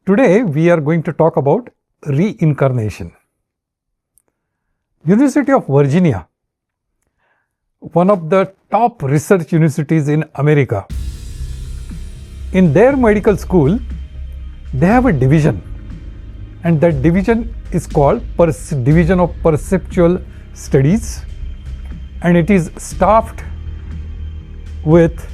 Today we are going to talk about reincarnation. University of Virginia, one of the top research universities in America. In their medical school, they have a division, and that division is called Division of Perceptual Studies, and it is staffed with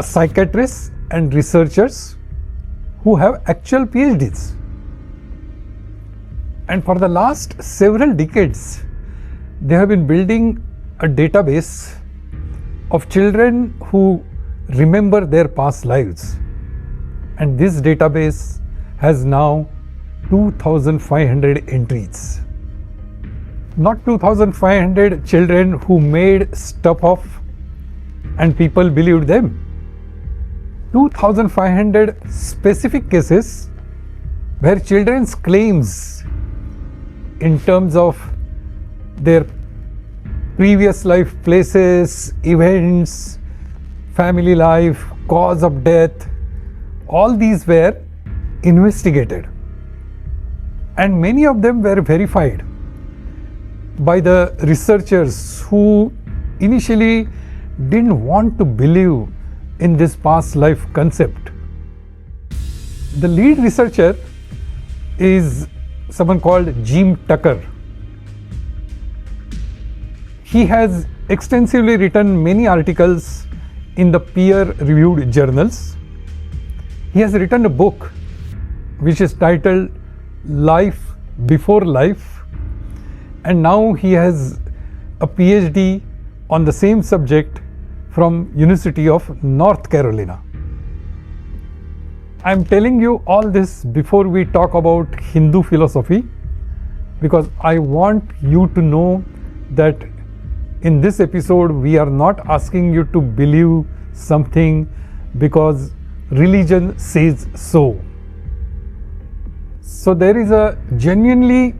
psychiatrists and researchers who have actual PhDs. And for the last several decades, they have been building a database of children who remember their past lives. And this database has now 2,500 entries. Not 2,500 children who made stuff up and people believed them. 2,500 specific cases where children's claims in terms of their previous life places, events, family life, cause of death, all these were investigated. And many of them were verified by the researchers who initially didn't want to believe in this past life concept. The lead researcher is someone called Jim Tucker. He has extensively written many articles in the peer-reviewed journals. He has written a book which is titled Life Before Life, and now he has a PhD on the same subject from University of North Carolina. I am telling you all this before we talk about Hindu philosophy, because I want you to know that in this episode we are not asking you to believe something because religion says so. So there is a genuinely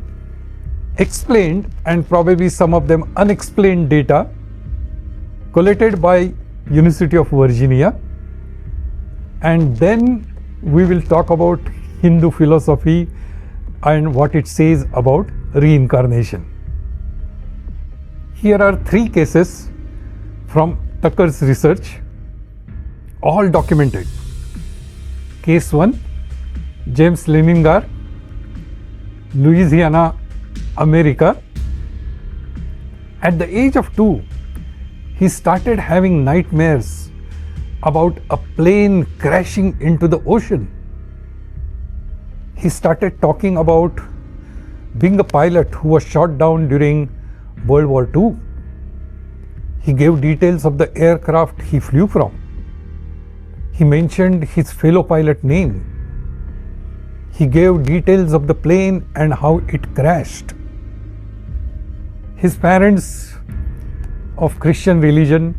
explained and probably some of them unexplained data collated by University of Virginia, and then we will talk about Hindu philosophy and what it says about reincarnation. Here are 3 cases from Tucker's research, all documented. Case 1, James Leningar, Louisiana, America. At the age of 2, he started having nightmares about a plane crashing into the ocean. He started talking about being a pilot who was shot down during World War II. He gave details of the aircraft he flew from. He mentioned his fellow pilot name. He gave details of the plane and how it crashed. His parents of Christian religion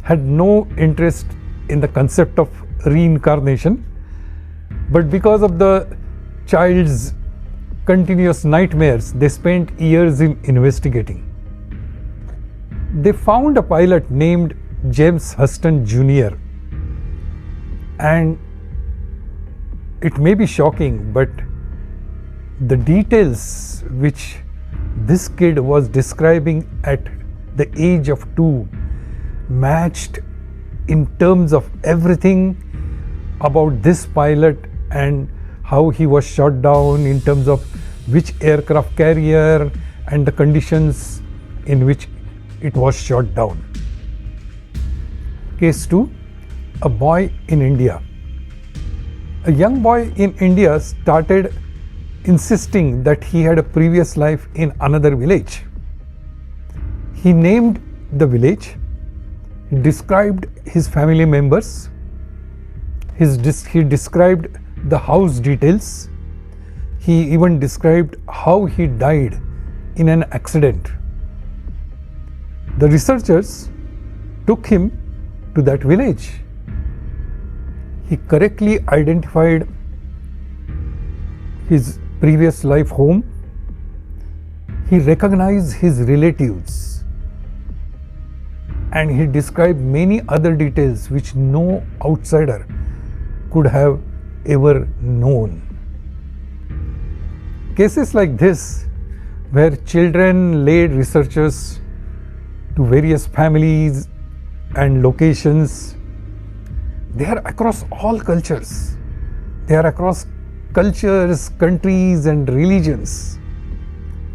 had no interest in the concept of reincarnation, but because of the child's continuous nightmares, they spent years in investigating. They found a pilot named James Huston Jr. And it may be shocking, but the details which this kid was describing at the age of 2 matched in terms of everything about this pilot and how he was shot down, in terms of which aircraft carrier and the conditions in which it was shot down. Case 2, a boy in India. A young boy in India started insisting that he had a previous life in another village. He named the village, he described his family members, he described the house details, he even described how he died in an accident. The researchers took him to that village. He correctly identified his previous life home. He recognized his relatives, and he described many other details which no outsider could have ever known. Cases like this, where children laid researchers to various families and locations, they are across all cultures. They are across cultures, countries, and religions.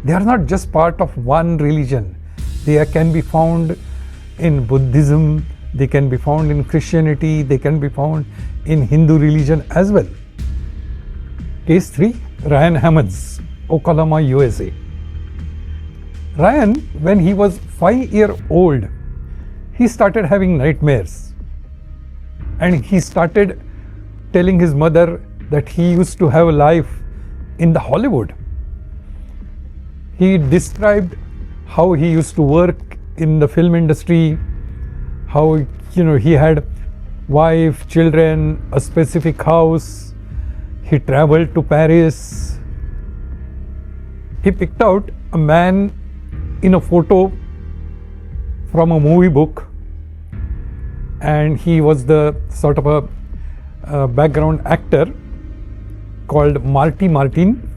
They are not just part of one religion. They can be found in Buddhism, they can be found in Christianity, they can be found in Hindu religion as well. Case 3, Ryan Hammonds, Oklahoma, USA. Ryan, when he was 5-year-old, he started having nightmares. And he started telling his mother that he used to have a life in the Hollywood. He described how he used to work in the film industry, how he had wife, children, a specific house. He traveled to Paris. He picked out a man in a photo from a movie book, and he was the sort of a background actor called Marty Martin,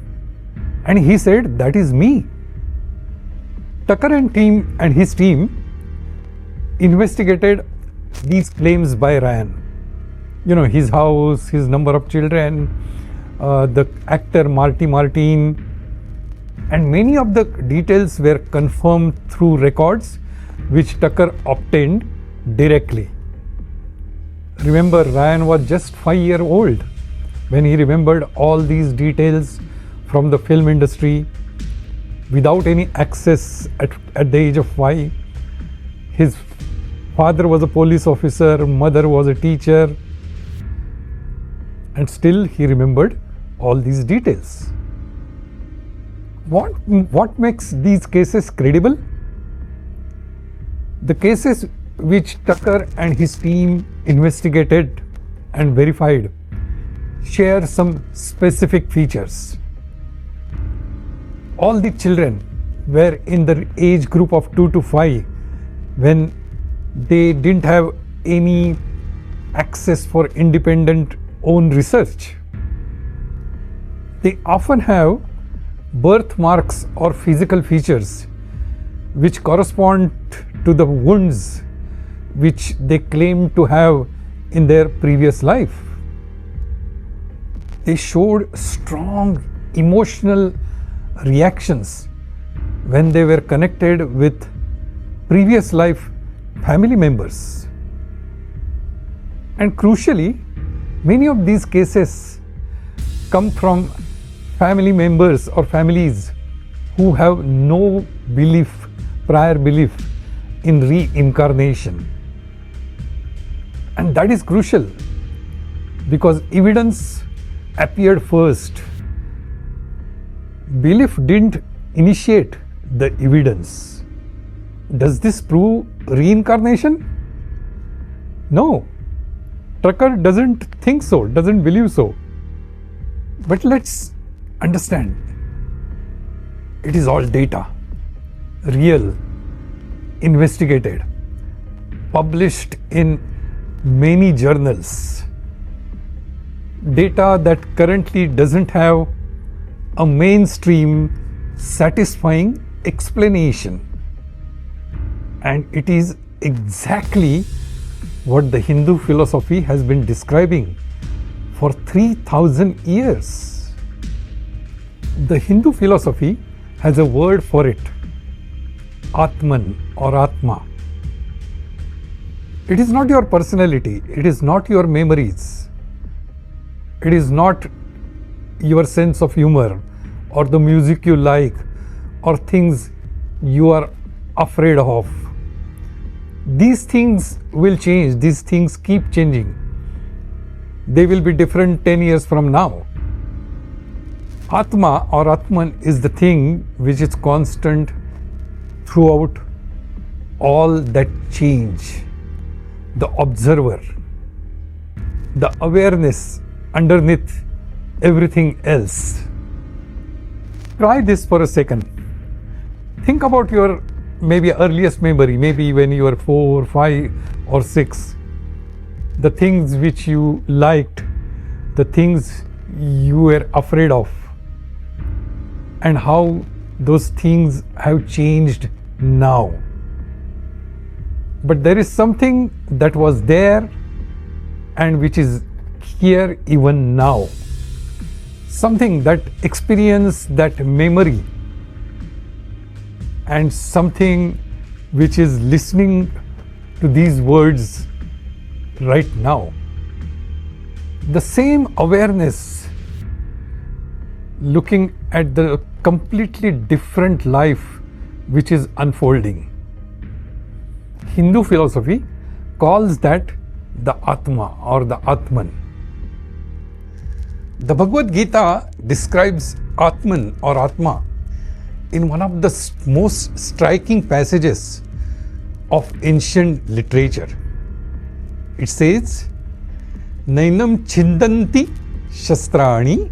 and he said, "That is me." Tucker and his team investigated these claims by Ryan. His house, his number of children, the actor Marty Martin, and many of the details were confirmed through records which Tucker obtained directly. Remember, Ryan was just 5-year-old when he remembered all these details from the film industry without any access at the age of 5. His father was a police officer, mother was a teacher, and still he remembered all these details. What makes these cases credible? The cases which Tucker and his team investigated and verified share some specific features. All the children were in the age group of 2 to 5 when they didn't have any access for independent own research. They often have birthmarks or physical features which correspond to the wounds which they claim to have in their previous life. They showed strong emotional reactions when they were connected with previous life family members. And crucially, many of these cases come from family members or families who have no prior belief in reincarnation. And that is crucial because evidence appeared first. Belief didn't initiate the evidence. Does this prove reincarnation? No. Tucker doesn't think so, doesn't believe so. But let's understand. It is all data, real, investigated, published in many journals. Data that currently doesn't have a mainstream satisfying explanation. And it is exactly what the Hindu philosophy has been describing for 3,000 years. The Hindu philosophy has a word for it, Atman or Atma. It is not your personality, it is not your memories, it is not your sense of humor or the music you like or things you are afraid of. These things will change, these things keep changing. They will be different 10 years from now. Atma or Atman is the thing which is constant throughout all that change. The observer, the awareness underneath everything else. Try this for a second. Think about your maybe earliest memory, maybe when you were 4, 5 or 6. The things which you liked, the things you were afraid of, and how those things have changed now. But there is something that was there and which is here even now. Something that experienced that memory, and something which is listening to these words right now. The same awareness, looking at the completely different life which is unfolding. Hindu philosophy calls that the Atma or the Atman. The Bhagavad Gita describes Atman or Atma in one of the most striking passages of ancient literature. It says, Nainam chindanti shastrani,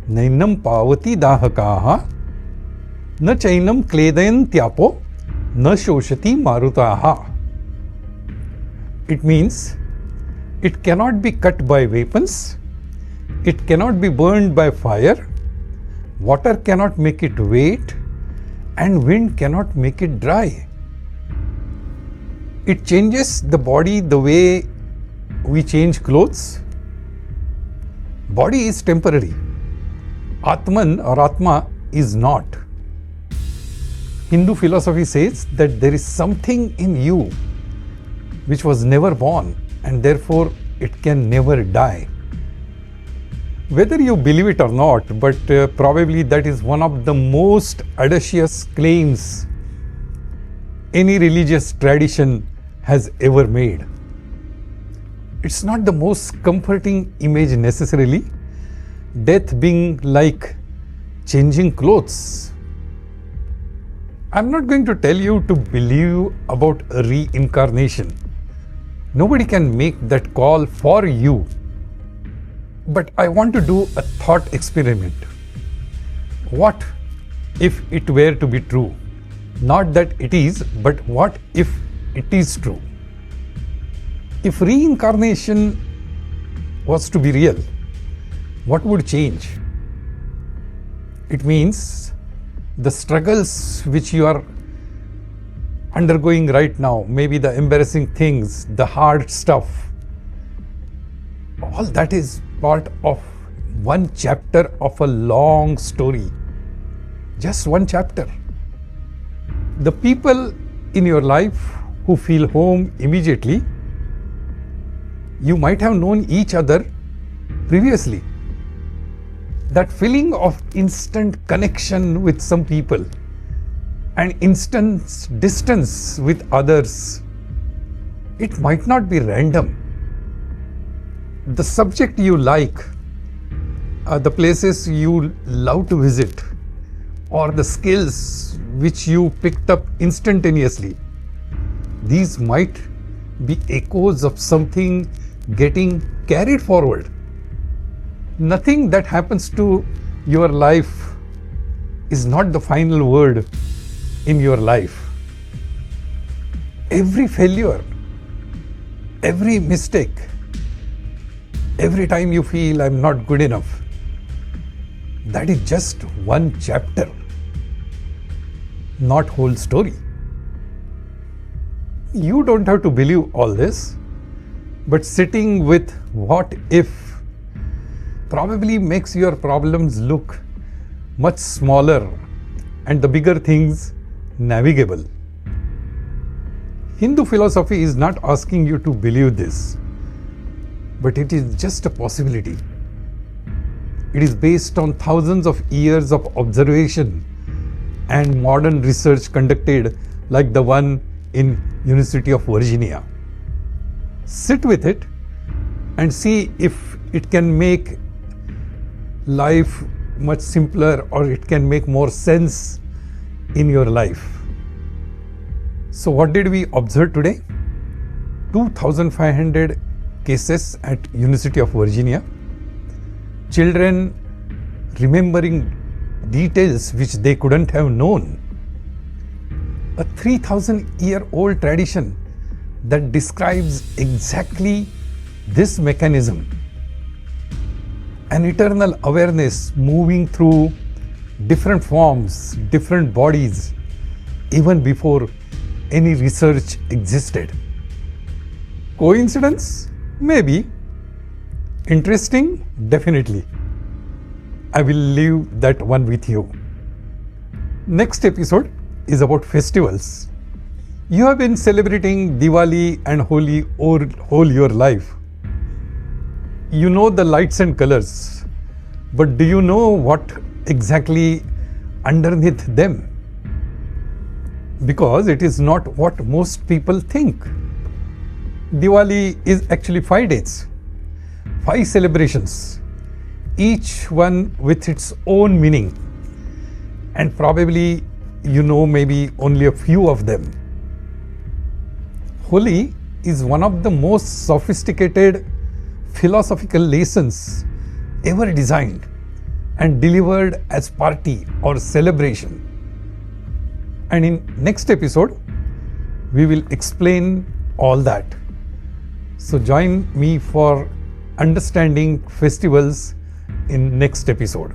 nainam pavati dahakaha, na chainam kledayantyapo, na shoshati marutaha. It means, it cannot be cut by weapons, it cannot be burned by fire, water cannot make it wet, and wind cannot make it dry. It changes the body the way we change clothes. Body is temporary. Atman or Atma is not. Hindu philosophy says that there is something in you which was never born, and therefore it can never die. Whether you believe it or not, but probably that is one of the most audacious claims any religious tradition has ever made. It's not the most comforting image necessarily, death being like changing clothes. I'm not going to tell you to believe about a reincarnation. Nobody can make that call for you. But I want to do a thought experiment. What if it were to be true? Not that it is, but what if it is true? If reincarnation was to be real, what would change? It means the struggles which you are undergoing right now, maybe the embarrassing things, the hard stuff, all that is part of one chapter of a long story. Just one chapter. The people in your life who feel home immediately, you might have known each other previously. That feeling of instant connection with some people and instant distance with others, it might not be random. The subject you like, the places you love to visit, or the skills which you picked up instantaneously, these might be echoes of something getting carried forward. Nothing that happens to your life is not the final word in your life. Every failure, every mistake, every time you feel I'm not good enough, that is just one chapter, not whole story. You don't have to believe all this, but sitting with what if probably makes your problems look much smaller and the bigger things navigable. Hindu philosophy is not asking you to believe this, but it is just a possibility. It is based on thousands of years of observation and modern research conducted like the one in University of Virginia. Sit with it and see if it can make life much simpler or it can make more sense in your life. So what did we observe today? 2,500 cases at University of Virginia. Children remembering details which they couldn't have known. A 3,000-year-old tradition that describes exactly this mechanism. an eternal awareness moving through different forms, different bodies, even before any research existed. Coincidence? Maybe. Interesting? Definitely. I will leave that one with you. Next episode is about festivals. You have been celebrating Diwali and Holi whole your life. You know the lights and colors, but do you know what exactly underneath them? Because it is not what most people think. Diwali is actually 5 days, 5 celebrations, each one with its own meaning, and probably you know maybe only a few of them. Holi is one of the most sophisticated philosophical lessons ever designed and delivered as party or celebration. And in next episode, we will explain all that. So join me for understanding festivals in next episode.